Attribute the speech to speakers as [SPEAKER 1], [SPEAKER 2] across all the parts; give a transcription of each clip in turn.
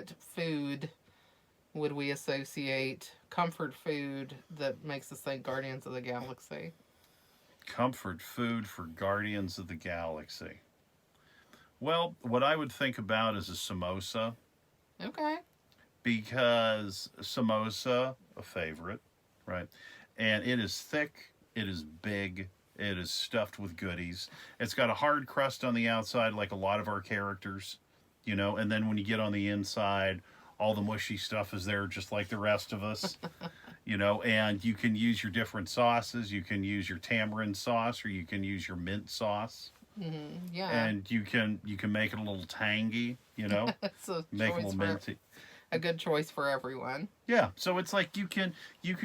[SPEAKER 1] what food would we associate comfort food that makes us think Guardians of the Galaxy?
[SPEAKER 2] Comfort food for Guardians of the Galaxy. Well, what I would think about is a samosa,
[SPEAKER 1] Okay.
[SPEAKER 2] because samosa, a favorite, right? And it is thick, it is big, it is stuffed with goodies. It's got a hard crust on the outside, like a lot of our characters, and then when you get on the inside, all the mushy stuff is there, just like the rest of us. And you can use your different sauces. You can use your tamarind sauce, or you can use your mint sauce,
[SPEAKER 1] Yeah.
[SPEAKER 2] and you can make it a little tangy.
[SPEAKER 1] It's a
[SPEAKER 2] Make it a
[SPEAKER 1] choice
[SPEAKER 2] little
[SPEAKER 1] for
[SPEAKER 2] minty.
[SPEAKER 1] a good choice for everyone.
[SPEAKER 2] Yeah, so it's like you can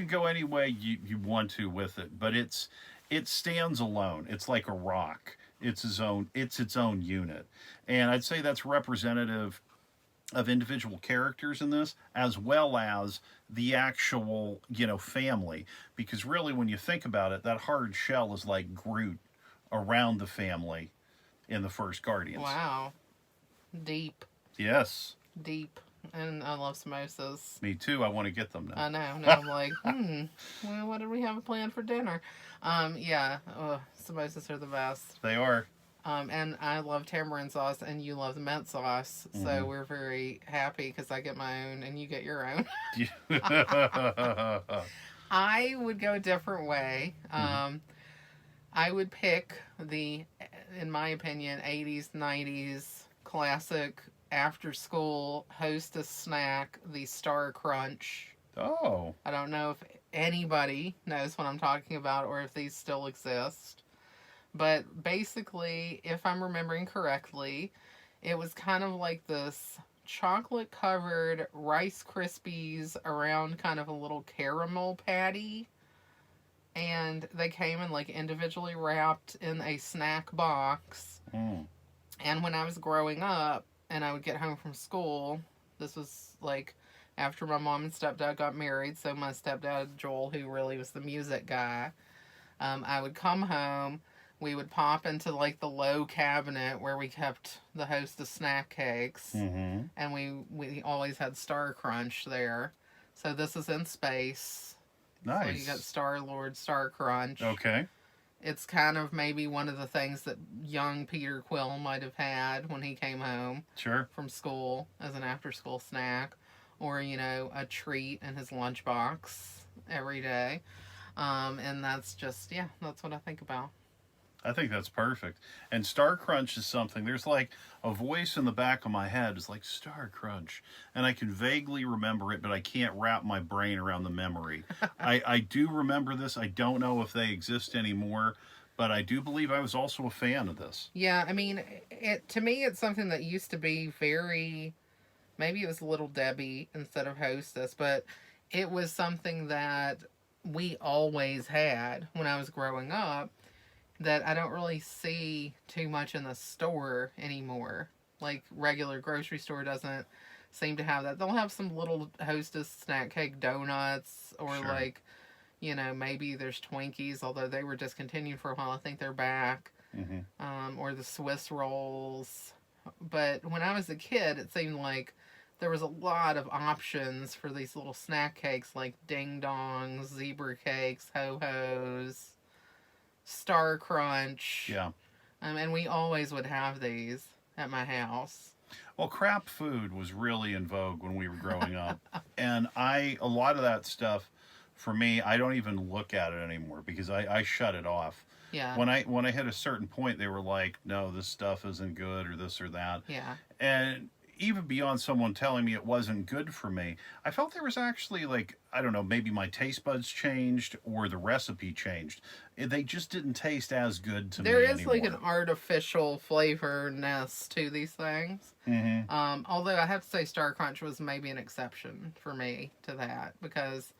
[SPEAKER 2] go any way you want to with it, but it stands alone. It's like a rock. It's its own unit, and I'd say that's representative of individual characters in this, as well as the actual family, because really when you think about it, that hard shell is like Groot around the family in the first Guardians.
[SPEAKER 1] Wow. Deep,
[SPEAKER 2] Yes,
[SPEAKER 1] deep. And I love samosas.
[SPEAKER 2] me too. I want to get them
[SPEAKER 1] I
[SPEAKER 2] now.
[SPEAKER 1] know. Now I'm like, well, what did we have planned for dinner? Yeah, samosas are the best.
[SPEAKER 2] They are.
[SPEAKER 1] And I love tamarind sauce, and you love the mint sauce. So
[SPEAKER 2] Hmm.
[SPEAKER 1] we're very happy because I get my own and you get your own. I would go a different way.
[SPEAKER 2] Hmm.
[SPEAKER 1] I would pick the, in my opinion, 80s, 90s classic after school hostess snack, the Star Crunch.
[SPEAKER 2] Oh,
[SPEAKER 1] I don't know if anybody knows what I'm talking about or if these still exist. But basically, if I'm remembering correctly, it was kind of like this chocolate covered Rice Krispies around kind of a little caramel patty. And they came in like individually wrapped in a snack box.
[SPEAKER 2] mm.
[SPEAKER 1] And when I was growing up and I would get home from school, this was like after my mom and stepdad got married. So my stepdad, Joel, who really was the music guy, I would come home. We would pop into like the low cabinet where we kept the hostess snack cakes,
[SPEAKER 2] Hmm.
[SPEAKER 1] and we always had Star Crunch there. So this is in space. So you got
[SPEAKER 2] Nice.
[SPEAKER 1] Star Lord, Star Crunch.
[SPEAKER 2] Okay.
[SPEAKER 1] It's kind of maybe one of the things that young Peter Quill might have had when he came home
[SPEAKER 2] Sure.
[SPEAKER 1] from school as an after school snack, or a treat in his lunchbox every day. And that's just, yeah, that's what I think about.
[SPEAKER 2] I think that's perfect. And Star Crunch is something, there's like a voice in the back of my head is like Star Crunch. And I can vaguely remember it, but I can't wrap my brain around the memory. I do remember this. I don't know if they exist anymore, but I do believe I was also a fan of this.
[SPEAKER 1] Yeah, I mean, it to me, it's something that used to be very, maybe it was Little Debbie instead of Hostess, but it was something that we always had when I was growing up that I don't really see too much in the store anymore. Like regular grocery store doesn't seem to have that. They'll have some little Hostess snack cake donuts or
[SPEAKER 2] Sure.
[SPEAKER 1] like, maybe there's Twinkies, although they were discontinued for a while. I think they're back.
[SPEAKER 2] Hmm.
[SPEAKER 1] Or the Swiss rolls. But when I was a kid, it seemed like there was a lot of options for these little snack cakes like ding dongs, zebra cakes, ho hos, Star Crunch.
[SPEAKER 2] Yeah.
[SPEAKER 1] And we always would have these at my house.
[SPEAKER 2] Well, crap food was really in vogue when we were growing up. And a lot of that stuff, for me, I don't even look at it anymore because I shut it off.
[SPEAKER 1] Yeah,
[SPEAKER 2] When I hit a certain point, they were like, "No, this stuff isn't good," or this or that.
[SPEAKER 1] yeah.
[SPEAKER 2] And even beyond someone telling me it wasn't good for me, I felt there was actually, like, I don't know, maybe my taste buds changed or the recipe changed. They just didn't taste as good to
[SPEAKER 1] There
[SPEAKER 2] me
[SPEAKER 1] is like an
[SPEAKER 2] anymore.
[SPEAKER 1] artificial flavorness to these things.
[SPEAKER 2] Hmm.
[SPEAKER 1] Although I have to say, Star Crunch was maybe an exception for me to that because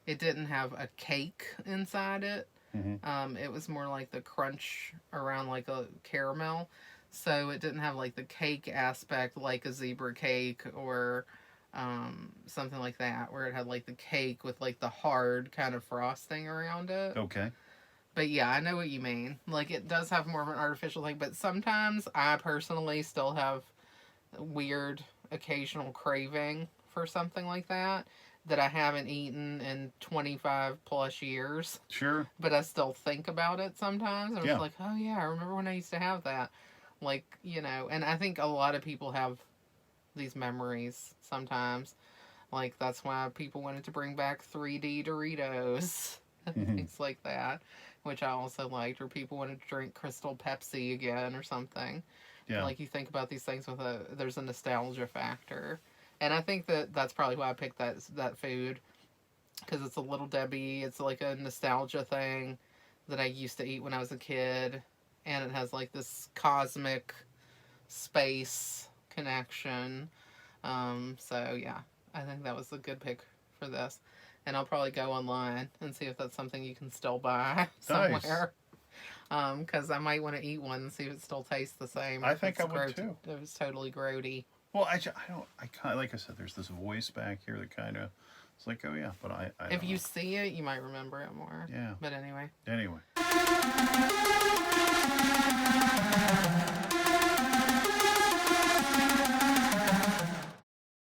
[SPEAKER 1] it didn't have a cake inside it.
[SPEAKER 2] Hmm.
[SPEAKER 1] It was more like the crunch around like a caramel. So it didn't have like the cake aspect like a zebra cake or something like that, where it had like the cake with like the hard kind of frosting around it.
[SPEAKER 2] Okay.
[SPEAKER 1] But yeah, I know what you mean. Like it does have more of an artificial thing, but sometimes I personally still have weird occasional craving for something like that I haven't eaten in 25 plus years,
[SPEAKER 2] Sure.
[SPEAKER 1] but I still think about it sometimes. I was
[SPEAKER 2] Yeah.
[SPEAKER 1] like, oh yeah, I remember when I used to have that. Like, and I think a lot of people have these memories sometimes. Like, that's why people wanted to bring back 3D Doritos and
[SPEAKER 2] Mhm.
[SPEAKER 1] things like that, which I also liked, or people wanted to drink Crystal Pepsi again or something.
[SPEAKER 2] Yeah.
[SPEAKER 1] Like, you think about these things there's a nostalgia factor. And I think that's probably why I picked that food, because it's a Little Debbie. It's like a nostalgia thing that I used to eat when I was a kid, and it has like this cosmic space connection. So yeah, I think that was a good pick for this, and I'll probably go online and see if that's something you can still buy
[SPEAKER 2] Nice.
[SPEAKER 1] somewhere. Because I might want to eat one and see if it still tastes the same.
[SPEAKER 2] I
[SPEAKER 1] if
[SPEAKER 2] think
[SPEAKER 1] it's
[SPEAKER 2] I would too.
[SPEAKER 1] It was totally grody.
[SPEAKER 2] Well, I don't. I kind like I said. There's this voice back here that kind of. It's like, oh yeah, but I
[SPEAKER 1] If
[SPEAKER 2] don't
[SPEAKER 1] you
[SPEAKER 2] know.
[SPEAKER 1] see it, you might remember it more.
[SPEAKER 2] Yeah.
[SPEAKER 1] But anyway.
[SPEAKER 2] Anyway.